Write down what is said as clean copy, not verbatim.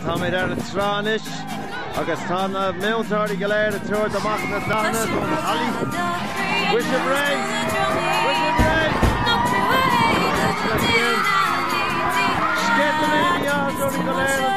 Tá mé ar na tránis agus tá na méontáirí go léir a tuair amach na dana Ali. Wish him rain! Wish him rain! Skettamania, Johnny Galera.